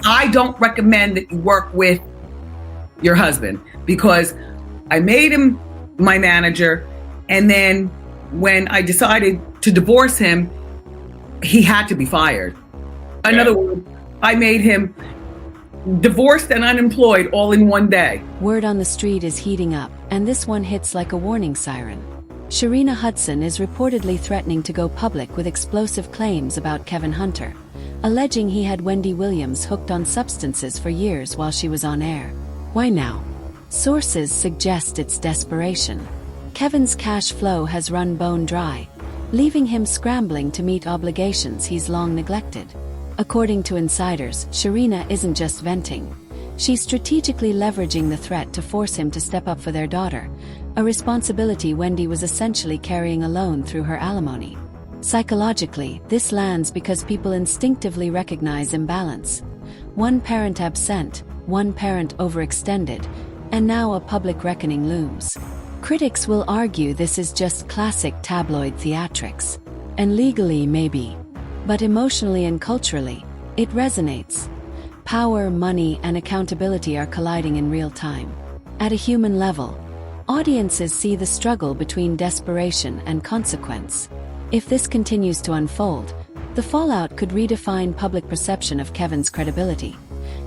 I don't recommend that you work with your husband, because I made him my manager, and then when I decided to divorce him, he had to be fired. In other words, I made him divorced and unemployed all in one day. Word on the street is heating up, and this one hits like a warning siren. Sharina Hudson is reportedly threatening to go public with explosive claims about Kevin Hunter, alleging he had Wendy Williams hooked on substances for years while she was on air. Why now? Sources suggest it's desperation. Kevin's cash flow has run bone dry, leaving him scrambling to meet obligations he's long neglected. According to insiders, Sharina isn't just venting. She's strategically leveraging the threat to force him to step up for their daughter, a responsibility Wendy was essentially carrying alone through her alimony. Psychologically, this lands because people instinctively recognize imbalance. One parent absent, one parent overextended, and now a public reckoning looms. Critics will argue this is just classic tabloid theatrics. And legally, maybe. But emotionally and culturally, it resonates. Power, money, and accountability are colliding in real time. At a human level, audiences see the struggle between desperation and consequence. If this continues to unfold, the fallout could redefine public perception of Kevin's credibility,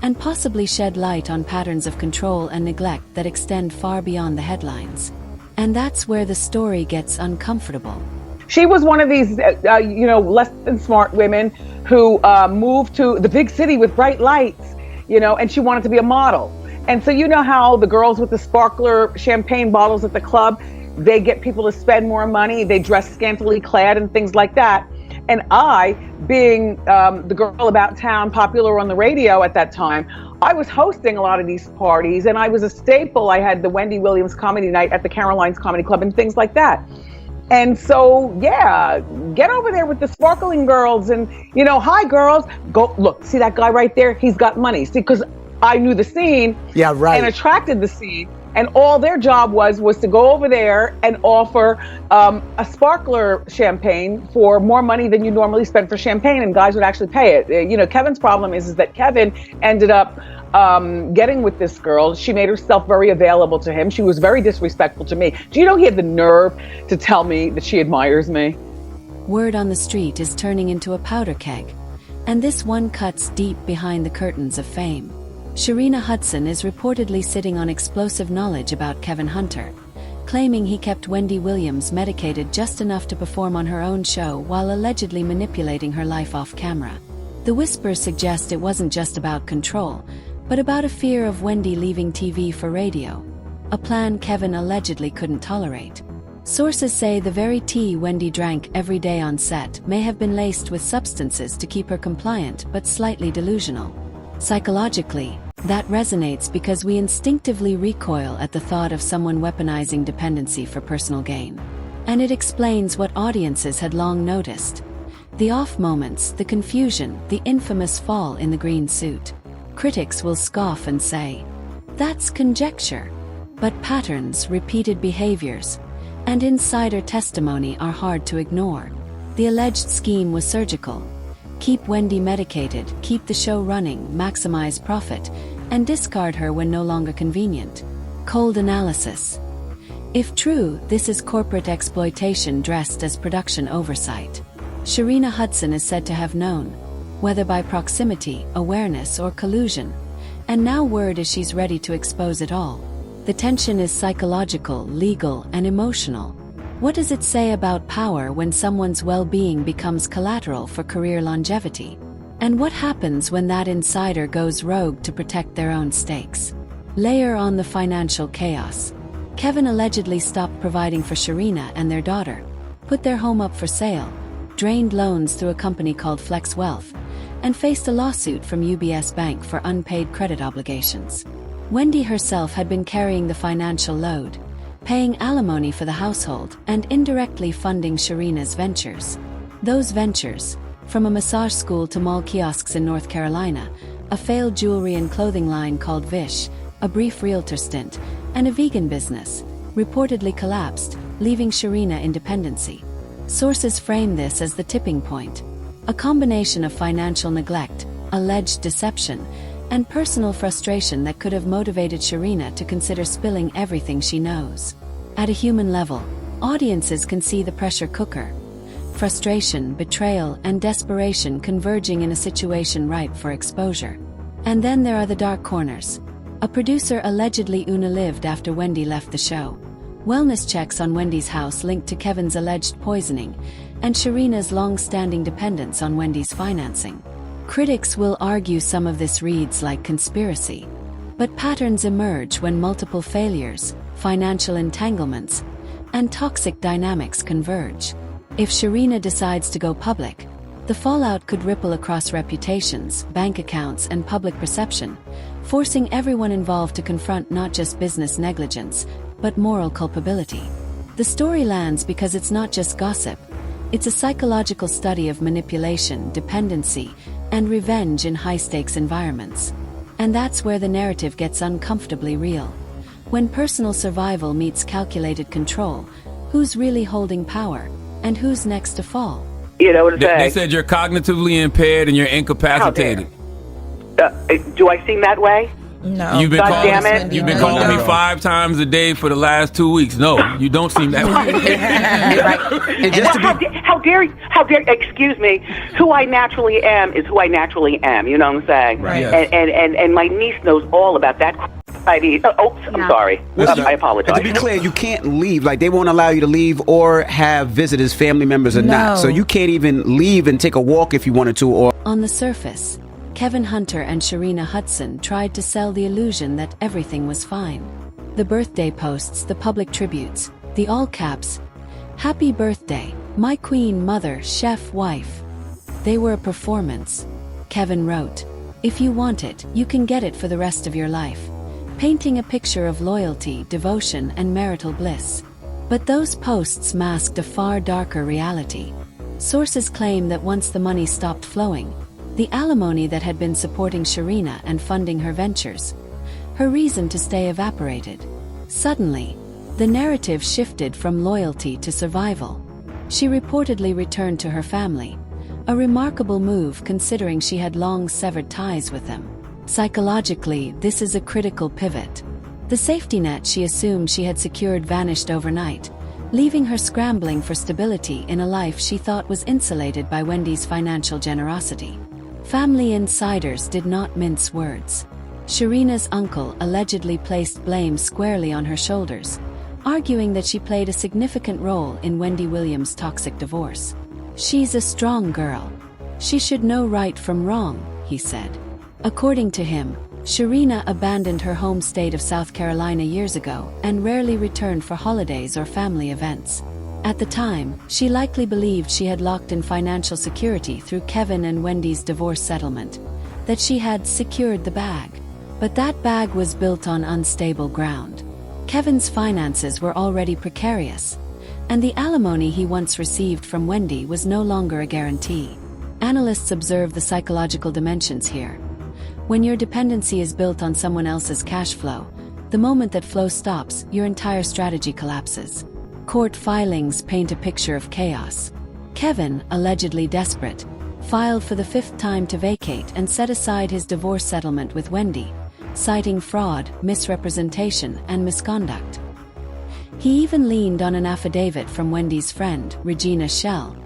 and possibly shed light on patterns of control and neglect that extend far beyond the headlines. And that's where the story gets uncomfortable. She was one of these, less than smart women who moved to the big city with bright lights, and she wanted to be a model. And so you know how the girls with the sparkler champagne bottles at the club, they get people to spend more money, they dress scantily clad and things like that. And I, being the girl about town, popular on the radio at that time, I was hosting a lot of these parties, and I was a staple. I had the Wendy Williams comedy night at the Caroline's Comedy Club and things like that. And so, yeah, get over there with the sparkling girls and, hi girls, go look, see that guy right there? He's got money. See, because I knew the scene and attracted the scene. And all their job was to go over there and offer a sparkler champagne for more money than you normally spend for champagne, and guys would actually pay it. Kevin's problem is that Kevin ended up getting with this girl. She made herself very available to him. She was very disrespectful to me. Do you know he had the nerve to tell me that she admires me? Word on the street is turning into a powder keg, and this one cuts deep behind the curtains of fame. Sharina Hudson is reportedly sitting on explosive knowledge about Kevin Hunter, claiming he kept Wendy Williams medicated just enough to perform on her own show while allegedly manipulating her life off camera. The whispers suggest it wasn't just about control, but about a fear of Wendy leaving TV for radio, a plan Kevin allegedly couldn't tolerate. Sources say the very tea Wendy drank every day on set may have been laced with substances to keep her compliant but slightly delusional. Psychologically, that resonates because we instinctively recoil at the thought of someone weaponizing dependency for personal gain. And it explains what audiences had long noticed: the off moments, the confusion, the infamous fall in the green suit. Critics will scoff and say, that's conjecture. But patterns, repeated behaviors, and insider testimony are hard to ignore. The alleged scheme was surgical. Keep Wendy medicated, keep the show running, maximize profit, and discard her when no longer convenient. Cold analysis. If true, this is corporate exploitation dressed as production oversight. Sharina Hudson is said to have known, whether by proximity, awareness, or collusion. And now word is she's ready to expose it all. The tension is psychological, legal, and emotional. What does it say about power when someone's well-being becomes collateral for career longevity? And what happens when that insider goes rogue to protect their own stakes? Layer on the financial chaos. Kevin allegedly stopped providing for Sharina and their daughter, put their home up for sale, drained loans through a company called Flex Wealth, and faced a lawsuit from UBS Bank for unpaid credit obligations. Wendy herself had been carrying the financial load, paying alimony for the household and indirectly funding Sharina's ventures. Those ventures, from a massage school to mall kiosks in North Carolina, a failed jewelry and clothing line called Vish, a brief realtor stint, and a vegan business, reportedly collapsed, leaving Sharina in dependency. Sources frame this as the tipping point, a combination of financial neglect, alleged deception, and personal frustration that could have motivated Sharina to consider spilling everything she knows. At a human level, audiences can see the pressure cooker. Frustration, betrayal, and desperation converging in a situation ripe for exposure. And then there are the dark corners. A producer allegedly unalived after Wendy left the show. Wellness checks on Wendy's house linked to Kevin's alleged poisoning, and Sharina's long-standing dependence on Wendy's financing. Critics will argue some of this reads like conspiracy. But patterns emerge when multiple failures, financial entanglements, and toxic dynamics converge. If Sharina decides to go public, the fallout could ripple across reputations, bank accounts, and public perception, forcing everyone involved to confront not just business negligence, but moral culpability. The story lands because it's not just gossip. It's a psychological study of manipulation, dependency, and revenge in high-stakes environments. And that's where the narrative gets uncomfortably real. When personal survival meets calculated control, who's really holding power, and who's next to fall? You know what I'm saying? They said you're cognitively impaired and you're incapacitated. Do I seem that way? No. You've been God damn calling, it. you've been calling me 5 times a day for the last 2 weeks. No, you don't seem that way. And just to be, How dare, excuse me, who I naturally am is who I naturally am, you know what I'm saying? Right. Yes. And my niece knows all about that. I'm sorry. I apologize. to be clear, you can't leave. Like, they won't allow you to leave or have visitors, family members or not. So you can't even leave and take a walk if you wanted to. Or On the surface, Kevin Hunter and Sharina Hudson tried to sell the illusion that everything was fine. The birthday posts, the public tributes, the all caps, "Happy birthday, my queen, mother, chef, wife." They were a performance. Kevin wrote, "If you want it, you can get it for the rest of your life," painting a picture of loyalty, devotion, and marital bliss. But those posts masked a far darker reality. Sources claim that once the money stopped flowing, the alimony that had been supporting Sharina and funding her ventures, her reason to stay evaporated. Suddenly, the narrative shifted from loyalty to survival. She reportedly returned to her family, a remarkable move considering she had long severed ties with them. Psychologically, this is a critical pivot. The safety net she assumed she had secured vanished overnight, leaving her scrambling for stability in a life she thought was insulated by Wendy's financial generosity. Family insiders did not mince words. Sharina's uncle allegedly placed blame squarely on her shoulders, arguing that she played a significant role in Wendy Williams' toxic divorce. "She's a strong girl. She should know right from wrong," he said. According to him, Sharina abandoned her home state of South Carolina years ago and rarely returned for holidays or family events. At the time, she likely believed she had locked in financial security through Kevin and Wendy's divorce settlement, that she had secured the bag. But that bag was built on unstable ground. Kevin's finances were already precarious, and the alimony he once received from Wendy was no longer a guarantee. Analysts observe the psychological dimensions here. When your dependency is built on someone else's cash flow, the moment that flow stops, your entire strategy collapses. Court filings paint a picture of chaos. Kevin, allegedly desperate, filed for the 5th time to vacate and set aside his divorce settlement with Wendy, citing fraud, misrepresentation, and misconduct. He even leaned on an affidavit from Wendy's friend, Regina Schell,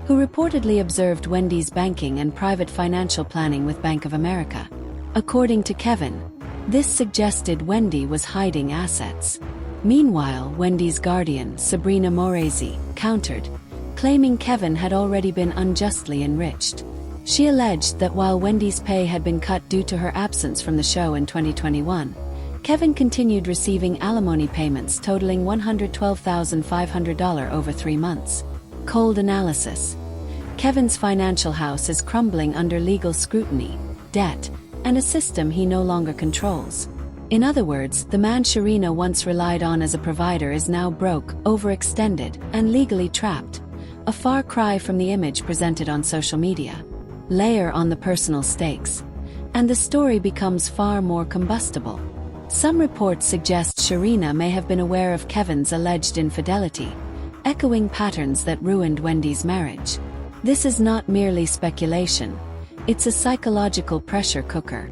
who reportedly observed Wendy's banking and private financial planning with Bank of America. According to Kevin, this suggested Wendy was hiding assets. Meanwhile, Wendy's guardian, Sabrina Moresi, countered, claiming Kevin had already been unjustly enriched. She alleged that while Wendy's pay had been cut due to her absence from the show in 2021, Kevin continued receiving alimony payments totaling $112,500 over 3 months. Cold analysis. Kevin's financial house is crumbling under legal scrutiny, debt, and a system he no longer controls. In other words, the man Sharina once relied on as a provider is now broke, overextended, and legally trapped. A far cry from the image presented on social media. Layer on the personal stakes, and the story becomes far more combustible. Some reports suggest Sharina may have been aware of Kevin's alleged infidelity, echoing patterns that ruined Wendy's marriage. This is not merely speculation. It's a psychological pressure cooker.